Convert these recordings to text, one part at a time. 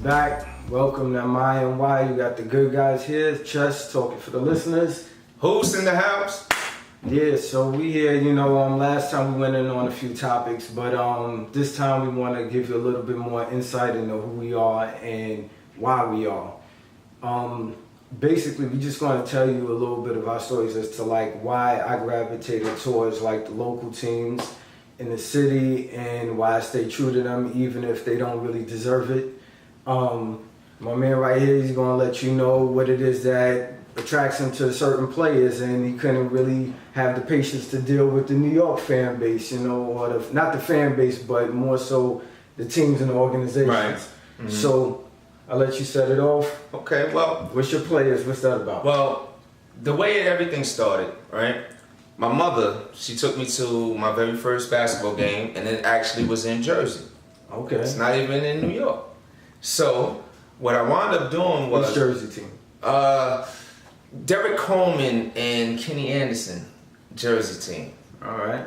back. Welcome to My and Why. You got the good guys here. Chess talking for the listeners. Hoose in the house. Yeah, so we here, last time we went in on a few topics, but this time we want to give you a little bit more insight into who we are and why we are. Basically, we're just going to tell you a little bit of our stories as to why I gravitated towards the local teams in the city and why I stay true to them even if they don't really deserve it. My man right here, he's going to let you know what it is that attracts him to certain players, and he couldn't really have the patience to deal with the New York fan base, or not the fan base, but more so the teams and the organizations. Right. Mm-hmm. So I'll let you set it off. Okay, well. What's your players? What's that about? Well, the way everything started, right? My mother, she took me to my very first basketball game, and it actually was in Jersey. Okay. It's not even in New York. So what I wound up doing was... Which Jersey team? Derek Coleman and Kenny Anderson, Jersey team. All right.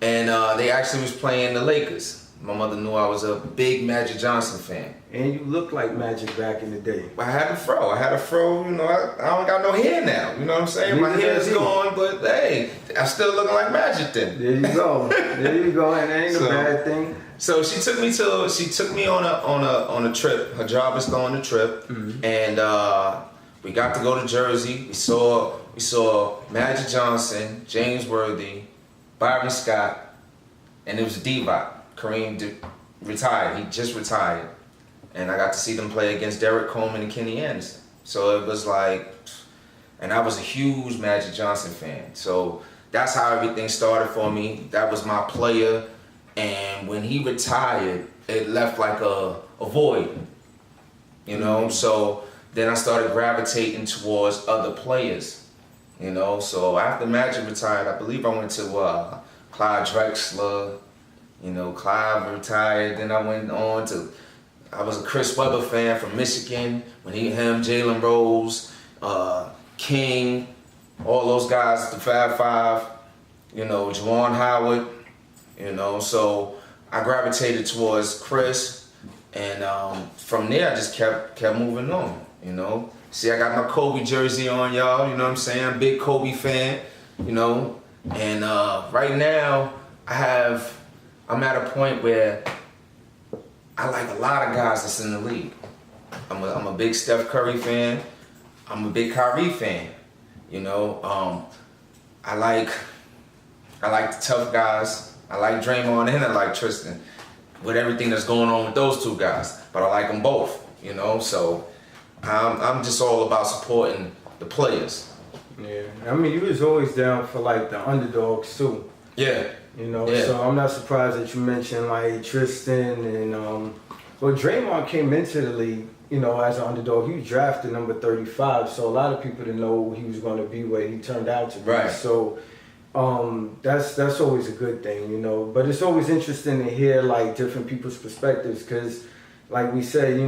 And they actually was playing the Lakers. My mother knew I was a big Magic Johnson fan. And you look like Magic back in the day. I had a fro. I don't got no hair now. You know what I'm saying? My hair is gone, but hey, I'm still looking like Magic then. There you go. And that ain't a bad thing. So she took me on a trip. Her job is going on a trip, mm-hmm. and we got to go to Jersey. We saw Magic Johnson, James Worthy, Byron Scott, and it was Divac. Kareem retired. He just retired, and I got to see them play against Derek Coleman and Kenny Anderson. So it was and I was a huge Magic Johnson fan. So that's how everything started for me. That was my player, and when he retired, it left a void. Mm-hmm. So then I started gravitating towards other players. So after Magic retired, I believe I went to Clyde Drexler. Clive retired. Then I went on I was a Chris Webber fan from Michigan. When Jalen Rose, King, all those guys, the Fab Five, Juwan Howard, so I gravitated towards Chris, and from there I just kept moving on, See, I got my Kobe jersey on, y'all, you know what I'm saying? I'm a big Kobe fan, and right now I'm at a point where I like a lot of guys that's in the league. I'm a big Steph Curry fan. I'm a big Kyrie fan. I like the tough guys. I like Draymond and I like Tristan. With everything that's going on with those two guys, but I like them both. So I'm just all about supporting the players. Yeah, you was always down for the underdogs too. Yeah. So I'm not surprised that you mentioned Tristan and Draymond came into the league, as an underdog. He was drafted number 35, so a lot of people didn't know he was going to be what he turned out to be. Right. So that's always a good thing, But it's always interesting to hear different people's perspectives because, like we said,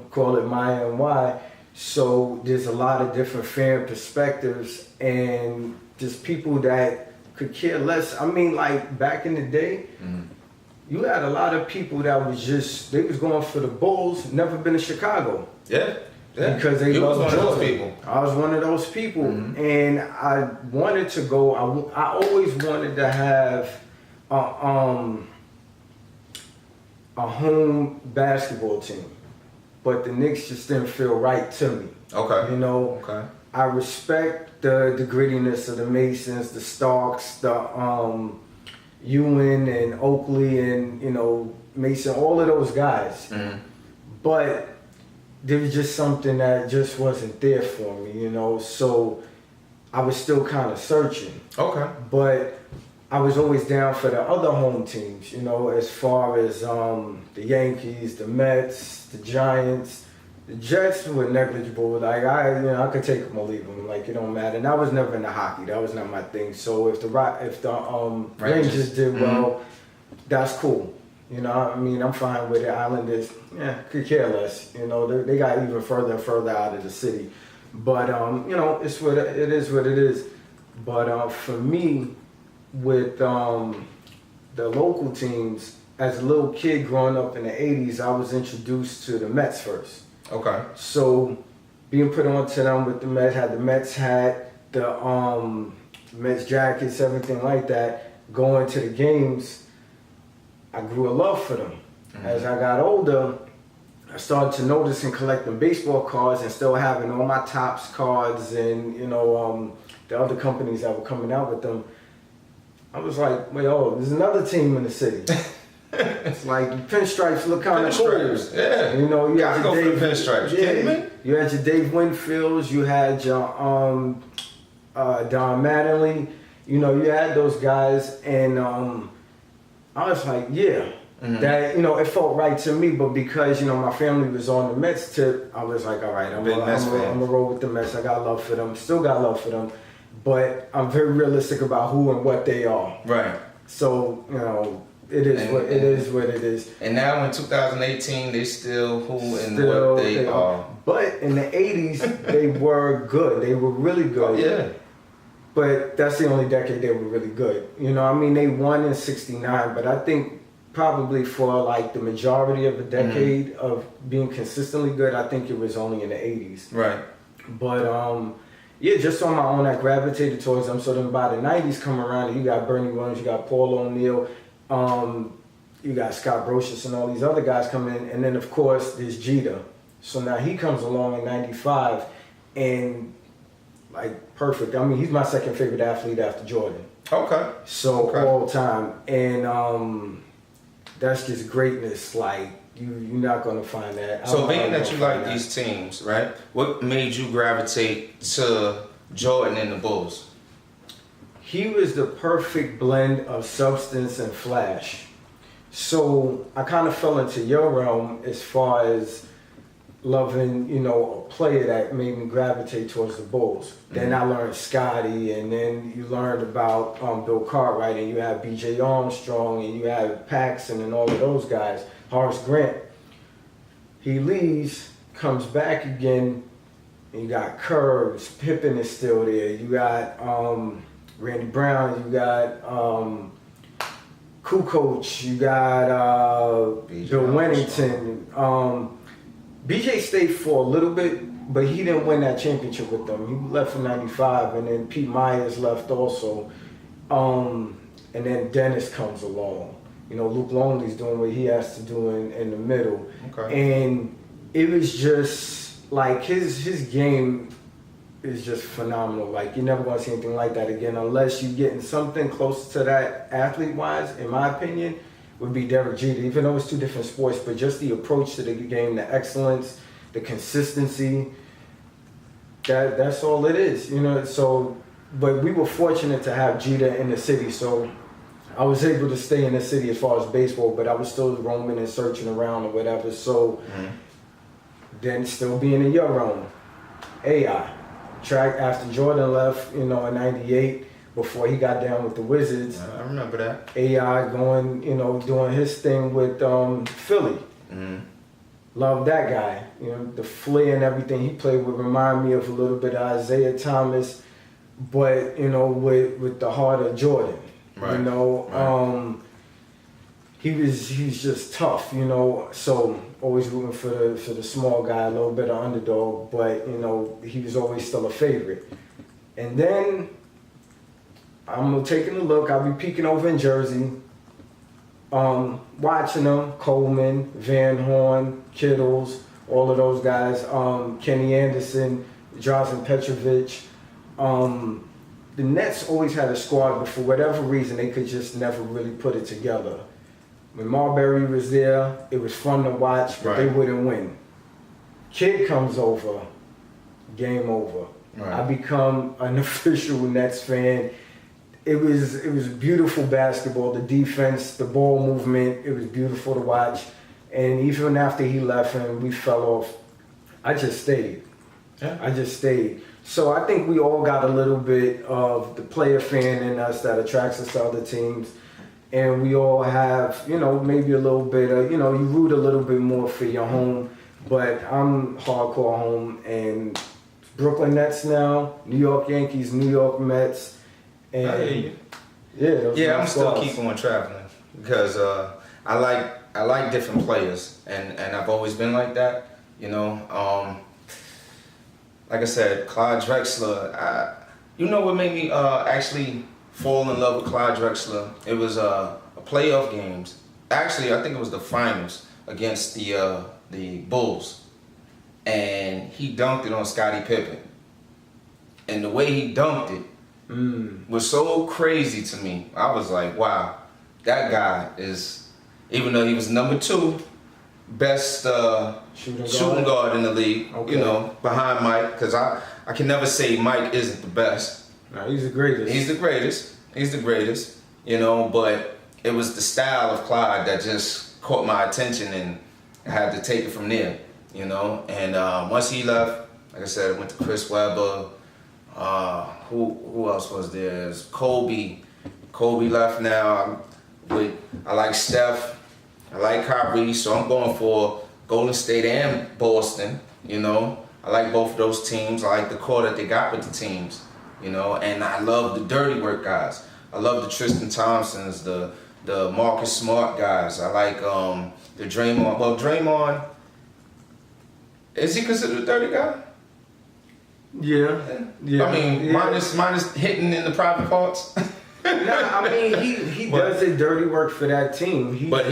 call it my and why. So there's a lot of different fan perspectives and just people that could care less. Back in the day, mm-hmm. you had a lot of people that they was going for the Bulls, never been to Chicago. Yeah. Because they was one Jordan. of those people. I was one of those people. Mm-hmm. And I wanted to go, I always wanted to have a home basketball team. But the Knicks just didn't feel right to me. Okay. Okay. I respect the grittiness of the Masons, the Starks, the Ewan and Oakley and Mason, all of those guys. Mm-hmm. But there was just something that just wasn't there for me, So I was still kind of searching. Okay. But I was always down for the other home teams, as far as the Yankees, the Mets, the Giants. The Jets were negligible. I could take them or leave them. It don't matter. And I was never into hockey. That was not my thing. So if the Rangers did well, that's cool. I'm fine with it. Islanders, could care less. They got even further and further out of the city. But it's what it is. But for me, with the local teams, as a little kid growing up in the 80s, I was introduced to the Mets first. Okay. So being put on to them with the Mets, had the Mets hat, the Mets jackets, everything like that. Going to the games, I grew a love for them. Mm-hmm. As I got older, I started to notice and collecting baseball cards and still having all my Topps cards and, the other companies that were coming out with them. I was like, wait, there's another team in the city. It's like pinstripes look kind of cool. Yeah. You had your Dave pinstripes. Yeah, kidding me? You had your Dave Winfields, you had your Don Mattingly. You had those guys, and I was like, yeah. Mm-hmm. That it felt right to me, but because my family was on the Mets tip, I was like, all right, I'm gonna roll with the Mets. I got love for them, still got love for them, but I'm very realistic about who and what they are. Right. So it is what it is. And now in 2018, they still who and what they are. But in the 80s, they were good. They were really good. Oh, yeah. But that's the only decade they were really good. They won in '69, but I think probably for like the majority of the decade of being consistently good, I think it was only in the 80s. Right. But just on my own, I gravitated towards them. So then by the 90s come around, and you got Bernie Williams, you got Paul O'Neill, you got Scott Brocious and all these other guys come in. And then of course there's Jeter. So now he comes along in 95 and like perfect. I mean, he's my second favorite athlete after Jordan. Okay. So all time. And that's just greatness. Like you're not gonna find that. So being that you like these teams, right? What made you gravitate to Jordan and the Bulls? He was the perfect blend of substance and flash. So I kind of fell into your realm as far as loving, a player that made me gravitate towards the Bulls. Mm-hmm. Then I learned Scotty, and then you learned about Bill Cartwright, and you have B.J. Armstrong, and you have Paxson, and all of those guys. Horace Grant. He leaves, comes back again, and you got Curves. Pippen is still there. You got Randy Brown. You got Kukoc. You got Bill Wennington. BJ stayed for a little bit, but he didn't win that championship with them. He left in '95, and then Pete Myers left also. And then Dennis comes along. Luke Longley's doing what he has to do in the middle. Okay. And it was just like his game is just phenomenal. Like you're never gonna see anything like that again unless you're getting something close to that athlete-wise, in my opinion. Would be Derek Jeter, even though it's two different sports, but just the approach to the game, the excellence, the consistency, that's all it is, So, but we were fortunate to have Jeter in the city, so I was able to stay in the city as far as baseball, but I was still roaming and searching around or whatever, so then still being in your realm, AI. Track after Jordan left, in '98, before he got down with the Wizards. I remember that. AI going, doing his thing with Philly. Mm-hmm. Love that guy. The flair and everything he played would remind me of a little bit of Isaiah Thomas, but, with the heart of Jordan. Right. Right. He's just tough, so always rooting for the small guy, a little bit of underdog, but, he was always still a favorite. And then I'm taking a look. I'll be peeking over in Jersey, watching them. Coleman, Van Horn, Kittles, all of those guys. Kenny Anderson, Drazen Petrovic. The Nets always had a squad, but for whatever reason, they could just never really put it together. When Marbury was there, it was fun to watch, but they wouldn't win. Kid comes over, game over. Right. I become an official Nets fan. It was beautiful basketball, the defense, the ball movement, it was beautiful to watch. And even after he left and we fell off, I just stayed. Yeah. I just stayed. So I think we all got a little bit of the player fan in us that attracts us to other teams. And we all have, maybe a little bit of, you root a little bit more for your home. But I'm hardcore home, and Brooklyn Nets now, New York Yankees, New York Mets. And I hear you. Yeah, I'm still keep on traveling because I like different players, and I've always been like that. You know, like I said, Clyde Drexler. You know what made me actually fall in love with Clyde Drexler? It was a playoff games. Actually, I think it was the finals against the Bulls, and he dunked it on Scottie Pippen. And the way he dunked it was so crazy to me. I was like, wow, that guy is, even though he was number 2 best shooting guard in the league, you know, behind Mike, because I can never say Mike isn't the best. No, he's the greatest. He's the greatest, you know, but it was the style of Clyde that just caught my attention, and I had to take it from there, you know. And once he left, like I said, I went to Chris Webber. Who else was there? It's Kobe. Kobe left now. I like Steph. I like Kyrie, so I'm going for Golden State and Boston, you know. I like both of those teams. I like the core that they got with the teams, you know. And I love the dirty work guys. I love the Tristan Thompsons, the Marcus Smart guys. I like the Draymond. Well, Draymond, is he considered a dirty guy? Yeah. I mean, minus hitting in the private parts. Nah, I mean he does the dirty work for that team. He's a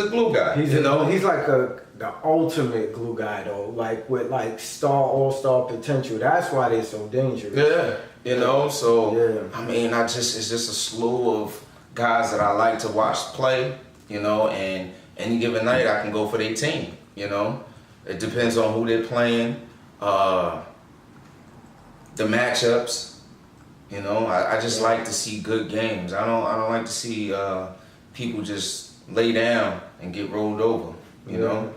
glue guy. He's like the ultimate glue guy though, like with like all-star potential. That's why they're so dangerous. Yeah, you know. So I mean, it's just a slew of guys that I like to watch play. You know, and any given night I can go for their team. You know, it depends on who they're playing, the matchups. You know, I just like to see good games. I don't like to see people just lay down and get rolled over. You know,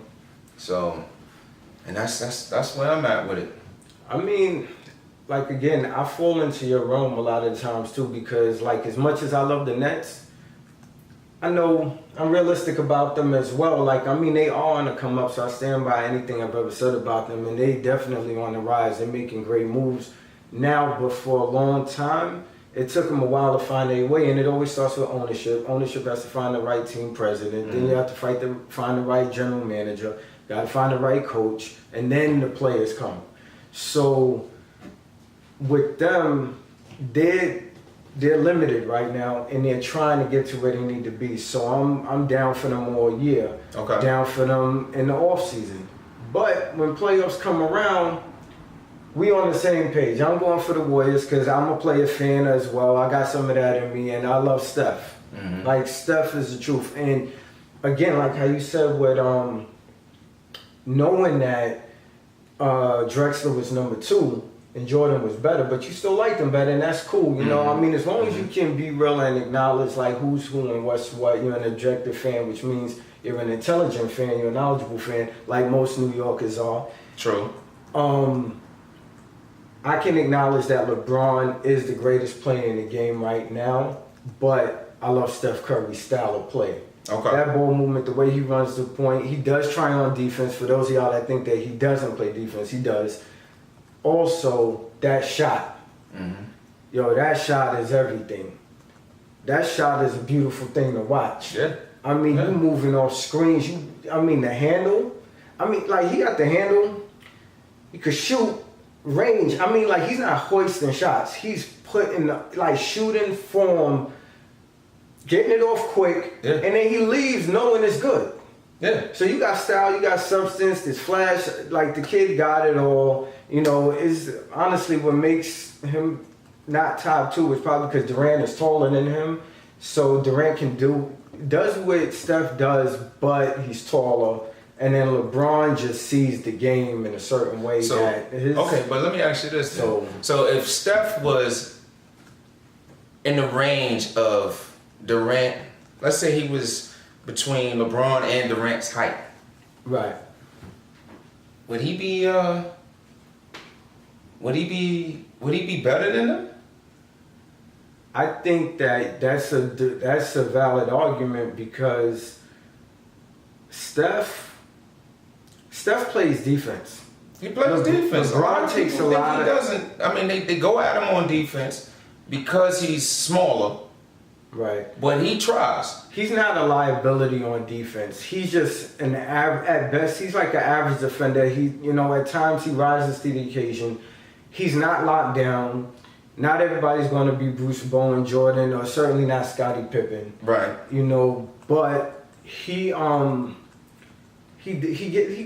so, and that's where I'm at with it. I mean, like again, I fall into your realm a lot of times too, because like as much as I love the Nets, I know I'm realistic about them as well. Like, I mean, they are on the come up, so I stand by anything I've ever said about them, and they definitely on the rise. They're making great moves now, but for a long time, it took them a while to find their way, and it always starts with ownership. Ownership has to find the right team president, then you have to find the right general manager, got to find the right coach, and then the players come. So with them, they're limited right now, and they're trying to get to where they need to be. So I'm down for them all year, down for them in the off season. But when playoffs come around, we on the same page. I'm going for the Warriors because I'm a player fan as well. I got some of that in me, and I love Steph. Like, Steph is the truth. And again, like how you said with knowing that Drexler was number 2 and Jordan was better, but you still like them better, and that's cool. You know, I mean, as long as you can be real and acknowledge like who's who and what's what, you're an objective fan, which means you're an intelligent fan, you're a knowledgeable fan, like most New Yorkers are. True. I can acknowledge that LeBron is the greatest player in the game right now, but I love Steph Curry's style of play. Okay. That ball movement, the way he runs the point, he does try on defense. For those of y'all that think that he doesn't play defense, he does. Also, that shot. Yo, that shot is everything. That shot is a beautiful thing to watch. Yeah. I mean, you moving off screens. The handle. I mean, like, he got the handle. He could shoot. Range, I mean, like, he's not hoisting shots. He's putting like shooting form, getting it off quick, and then he leaves knowing it's good. Yeah. So you got style, you got substance, this flash. Like, the kid got it all. You know, is honestly what makes him not top 2 is probably because Durant is taller than him. So Durant does what Steph does, but he's taller. And then LeBron just sees the game in a certain way. Okay, but let me ask you this then. So if Steph was in the range of Durant, let's say he was between LeBron and Durant's height. Right. Would he be better than them? I think that's a valid argument because Steph plays defense. He plays defense. LeBron takes a lot. He doesn't. I mean, they go at him on defense because he's smaller. Right. But he tries. He's not a liability on defense. He's just at best, he's like an average defender. At times he rises to the occasion. He's not locked down. Not everybody's going to be Bruce Bowen, Jordan, or certainly not Scottie Pippen. Right. But he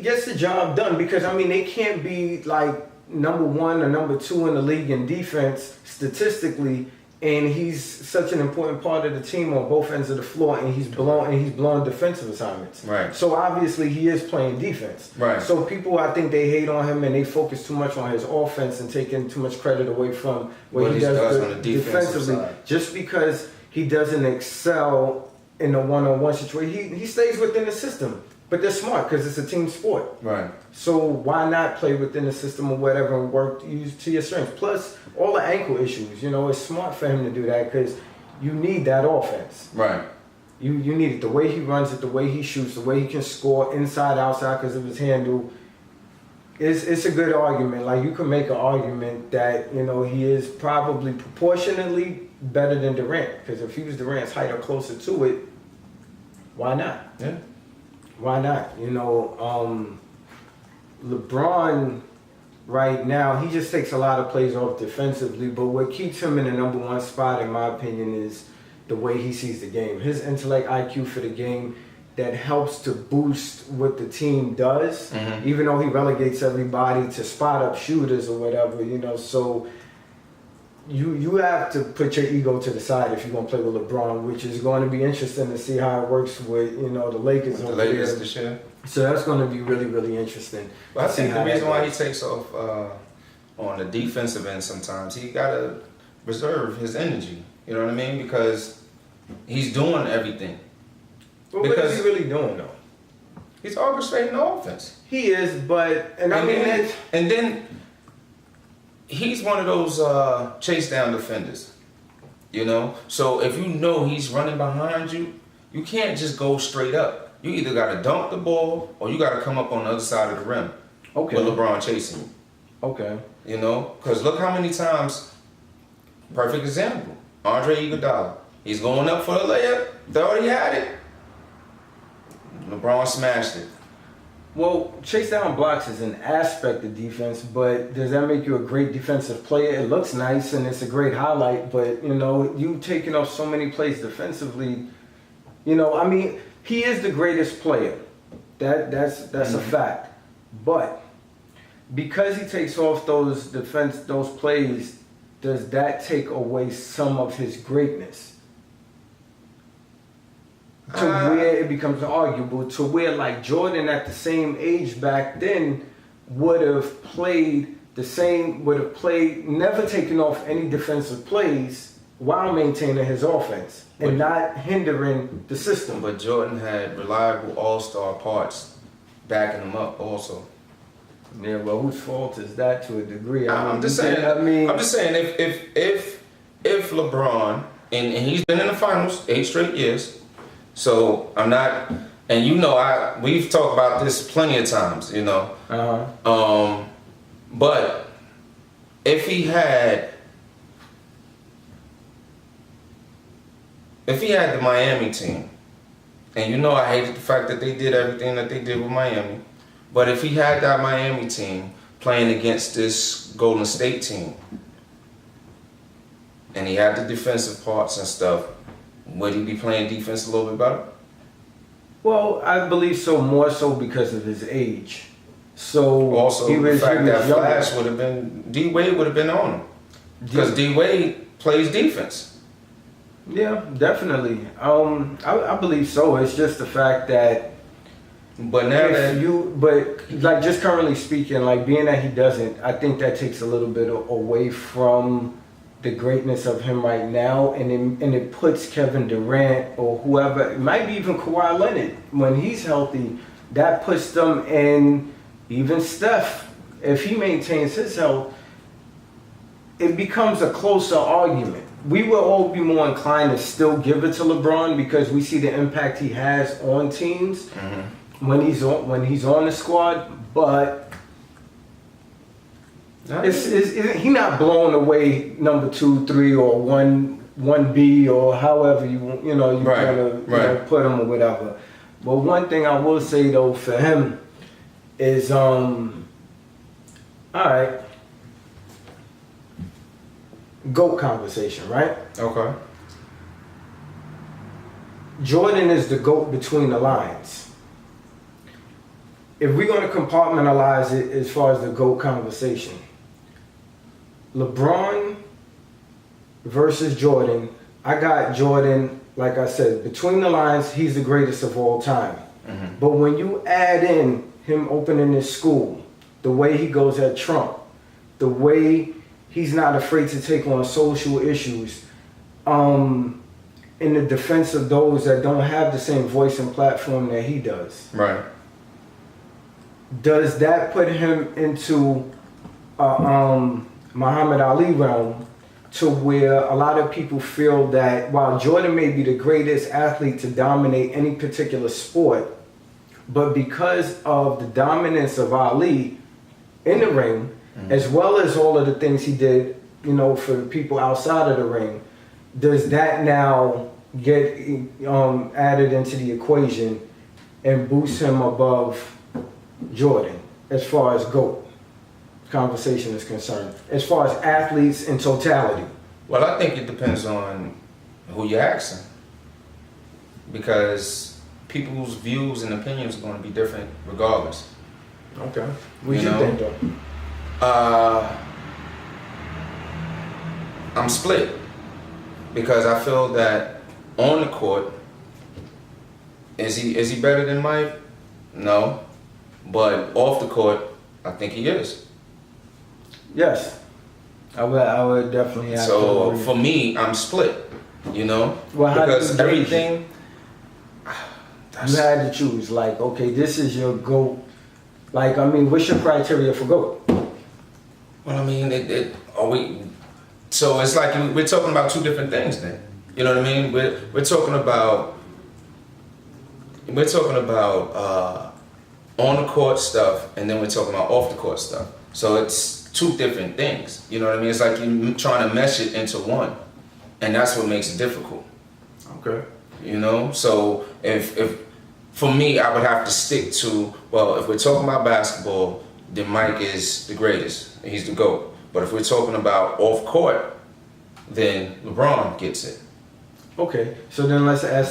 gets the job done because they can't be like number 1 or number 2 in the league in defense statistically, and he's such an important part of the team on both ends of the floor, and he's blowing defensive assignments. Right. So obviously he is playing defense. Right. So people, I think they hate on him and they focus too much on his offense and taking too much credit away from what he does on the defensively. side. Just because he doesn't excel in a one-on-one situation, he stays within the system. But they're smart because it's a team sport. Right. So why not play within the system or whatever and work use to your strengths? Plus, all the ankle issues. It's smart for him to do that because you need that offense. Right. You need it. The way he runs it, the way he shoots, the way he can score inside, outside because of his handle. It's a good argument. Like, you can make an argument that, he is probably proportionately better than Durant. Because if he was Durant's height or closer to it, why not? Yeah. Why not? LeBron right now, he just takes a lot of plays off defensively, but what keeps him in the number 1 spot, in my opinion, is the way he sees the game. His intellect IQ for the game that helps to boost what the team does, even though he relegates everybody to spot up shooters or whatever, so you have to put your ego to the side if you're going to play with LeBron, which is going to be interesting to see how it works with, the Lakers over there. This year. So that's going to be really, really interesting. But I think the reason why he takes off on the defensive end sometimes, he got to reserve his energy. You know what I mean? Because he's doing everything. Well, what is he really doing, though? He's orchestrating the offense. He is, but... And then he's one of those chase down defenders, So if he's running behind you, you can't just go straight up. You either got to dunk the ball or you got to come up on the other side of the rim. Okay. With LeBron chasing you. Okay. Because look how many times, perfect example, Andre Iguodala. He's going up for the layup, thought he had it. LeBron smashed it. Well, chase down blocks is an aspect of defense, but does that make you a great defensive player? It looks nice and it's a great highlight, but you taking off so many plays defensively. He is the greatest player. That's a fact. But because he takes off those plays, does that take away some of his greatness? To where it becomes arguable, to where like Jordan at the same age back then would have played, never taken off any defensive plays while maintaining his offense and not hindering the system. But Jordan had reliable all-star parts backing him up also. Yeah, well, whose fault is that to a degree? I'm just saying if LeBron, and he's been in the finals 8 straight years, so I'm not, and we've talked about this plenty of times, but if he had the Miami team, and I hated the fact that they did everything that they did with Miami, but if he had that Miami team playing against this Golden State team, and he had the defensive parts and stuff, would he be playing defense a little bit better? Well, I believe so, more so because of his age. So also the fact that Flash would have been, D-Wade would have been on him. Because D-Wade plays defense. Yeah, definitely. I believe so. It's just the fact that just currently speaking, like being that he doesn't, I think that takes a little bit away from the greatness of him right now, and it puts Kevin Durant or whoever, it might be even Kawhi Leonard, when he's healthy, that puts them in, even Steph, if he maintains his health, it becomes a closer argument. We will all be more inclined to still give it to LeBron because we see the impact he has on teams when he's on the squad, but he's not blowing away number 2, 3, or 1 1B or however you want Right, to put him or whatever. But one thing I will say though for him is all right, GOAT conversation, right? Okay. Jordan is the GOAT between the lines. If we're going to compartmentalize it as far as the GOAT conversation, LeBron versus Jordan, I got Jordan, like I said, between the lines, he's the greatest of all time. Mm-hmm. But when you add in him opening his school, the way he goes at Trump, the way he's not afraid to take on social issues, in the defense of those that don't have the same voice and platform that he does. Right. Does that put him into Muhammad Ali realm to where a lot of people feel that while Jordan may be the greatest athlete to dominate any particular sport, but because of the dominance of Ali in the ring, as well as all of the things he did, for the people outside of the ring, does that now get added into the equation and boost him above Jordan as far as GOAT conversation is concerned, as far as athletes in totality? Well, I think it depends on who you're asking, because people's views and opinions are going to be different regardless. Okay. What do you think though? I'm split, because I feel that on the court, is he better than Mike? No. But off the court, I think he is. Yes. I would definitely have to So agree. for me, I'm split, Well, because how do you gauge everything. you had to choose, like, okay, this is your GOAT. Like, I mean, what's your criteria for GOAT? Well, I mean, so it's like we're talking about two different things then. You know what I mean? We're talking about on the court stuff, and then we're talking about off the court stuff. So it's two different things. You know what I mean? It's like you're trying to mesh it into one, and that's what makes it difficult. Okay. So if for me, I would have to stick to, well, if we're talking about basketball, then Mike is the greatest. He's the GOAT. But if we're talking about off court, then LeBron gets it. Okay. So then let's add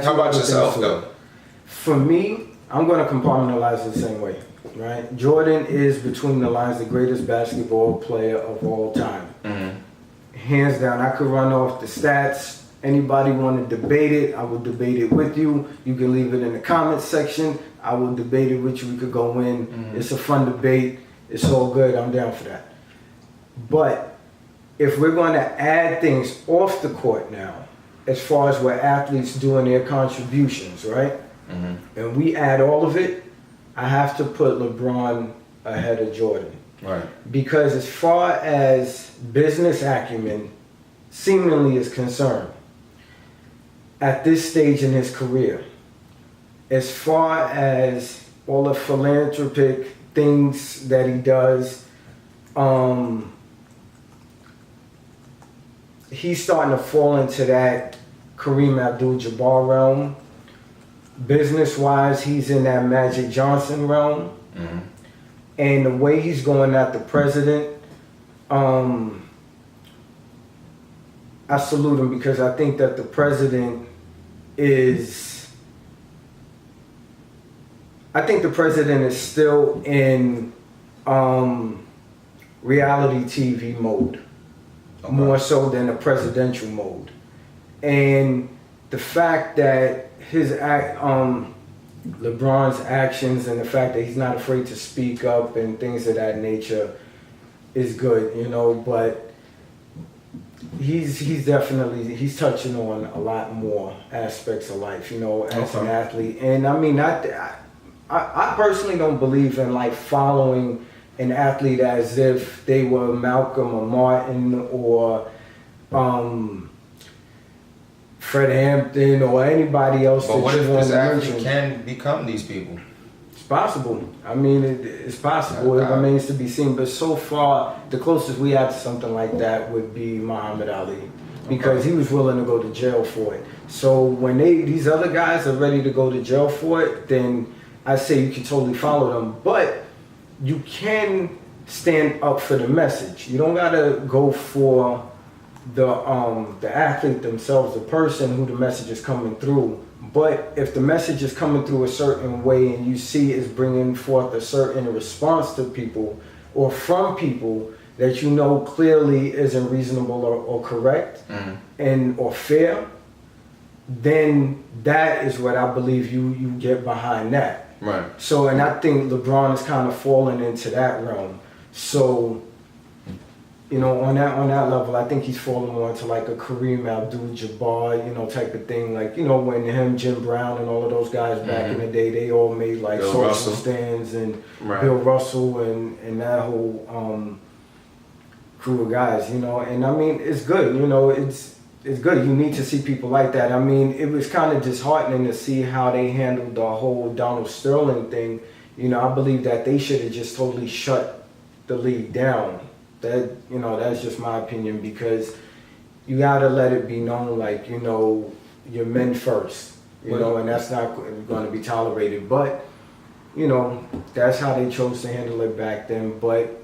How about yourself, though? For me, I'm going to compartmentalize it the same way, right? Jordan is between the lines the greatest basketball player of all time. Mm-hmm. Hands down. I could run off the stats. Anybody want to debate it, I will debate it with you. You can leave it in the comments section. I will debate it with you. We could go in. Mm-hmm. It's a fun debate. It's all good. I'm down for that. But if we're going to add things off the court now, as far as where athletes doing their contributions, right? Mm-hmm. And we add all of it, I have to put LeBron ahead of Jordan. Right. Because as far as business acumen seemingly is concerned, at this stage in his career, as far as all the philanthropic things that he does, he's starting to fall into that Kareem Abdul-Jabbar realm. Business-wise, he's in that Magic Johnson realm. Mm-hmm. And the way he's going at the president, I salute him, because I think that the president is still in reality TV mode, okay, more so than a presidential mode. And the fact that LeBron's actions and the fact that he's not afraid to speak up and things of that nature is good, but he's definitely touching on a lot more aspects of life, as okay, an athlete. And I mean, I personally don't believe in like following an athlete as if they were Malcolm or Martin or Fred Hampton or anybody else. But what if this athlete can become these people? It's possible. I mean, it's possible. Okay. It remains to be seen. But so far, the closest we have to something like that would be Muhammad Ali. because he was willing to go to jail for it. So when these other guys are ready to go to jail for it, then I say you can totally follow them. But you can stand up for the message. You don't gotta go for the athlete themselves, the person who the message is coming through. But if the message is coming through a certain way and you see it's bringing forth a certain response to people or from people that you know clearly isn't reasonable or correct and or fair, then that is what I believe you get behind that. Right. So, and I think LeBron is kind of falling into that realm. So, you know, on that level, I think he's falling more into like a Kareem Abdul-Jabbar, you know, type of thing. Like, you know, when him, Jim Brown, and all of those guys back in the day, they all made like social stands and Bill Russell and that whole crew of guys, you know. And I mean, it's good, you know, it's good. You need to see people like that. I mean, it was kind of disheartening to see how they handled the whole Donald Sterling thing. You know, I believe that they should have just totally shut the league down. That, you know, that's just my opinion, because you gotta let it be known, like, you know, you're men first, you know, and that's not going to be tolerated. But, you know, that's how they chose to handle it back then. But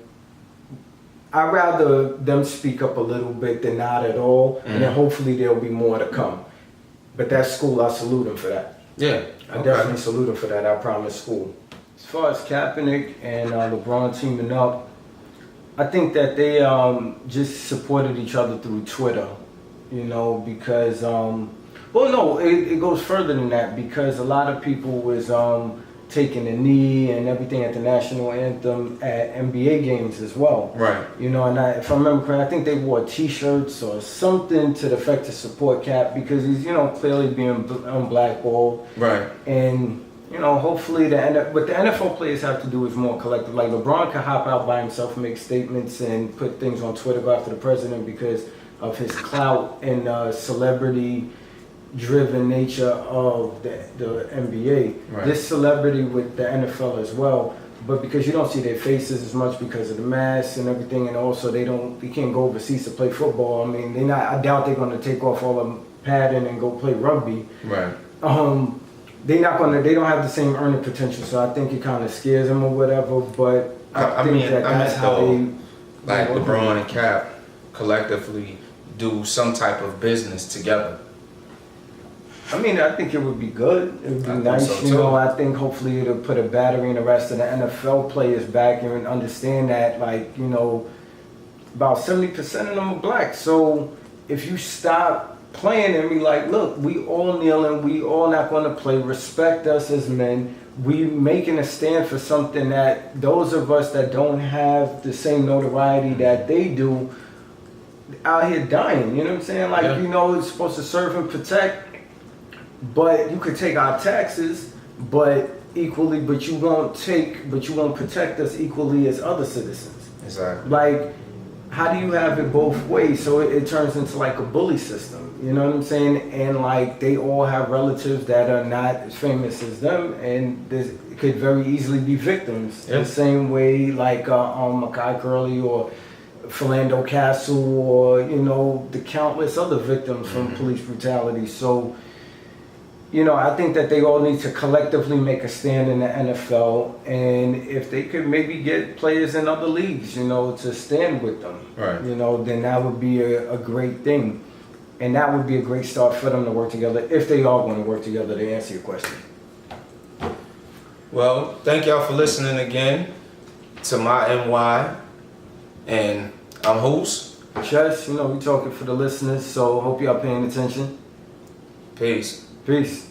I'd rather them speak up a little bit than not at all, and then hopefully there'll be more to come. But that's school. I salute them for that. Yeah, I definitely salute them for that. I promise school. As far as Kaepernick and LeBron teaming up, I think that they just supported each other through Twitter, you know, because, well, no, it goes further than that, because a lot of people was taking a knee and everything at the national anthem at NBA games as well. Right. You know, and if I remember correctly, I think they wore T-shirts or something to the effect to support Cap, because he's, you know, clearly being blackballed. Right. And, you know, hopefully what the NFL players have to do is more collective. Like LeBron can hop out by himself and make statements and put things on Twitter, go after the president because of his clout and celebrity-driven nature of the NBA. Right. This celebrity with the NFL as well, but because you don't see their faces as much because of the masks and everything, and also they can't go overseas to play football. I mean, I doubt they're going to take off all the padding and go play rugby. Right. They don't have the same earning potential, so I think it kind of scares them or whatever. But I think that's how they, like LeBron and Cap collectively do some type of business together. I mean, I think it would be good. It would be nice, so you know. I think hopefully it'll put a battery in the rest of the NFL players back and understand that, like, you know, about 70% of them are black. So if you stop playing and be like, look, we all kneeling, we all not going to play, respect us as men, we making a stand for something that those of us that don't have the same notoriety that they do out here dying, you know what I'm saying? Like, you know, it's supposed to serve and protect, but you could take our taxes, but you won't protect us equally as other citizens. Exactly. Like, how do you have it both ways? So it turns into like a bully system, you know what I'm saying? And like, they all have relatives that are not as famous as them, and this could very easily be victims. The same way like Makai Curley or Philando Castle, or, you know, the countless other victims from police brutality. So, you know, I think that they all need to collectively make a stand in the NFL, and if they could maybe get players in other leagues, you know, to stand with them, right, you know, then that would be a great thing. And that would be a great start for them to work together, if they are going to work together, to answer your question. Well, thank y'all for listening again to my NY, and I'm Hoose. Chess, you know, we talking for the listeners, so hope y'all paying attention. Peace. Peace.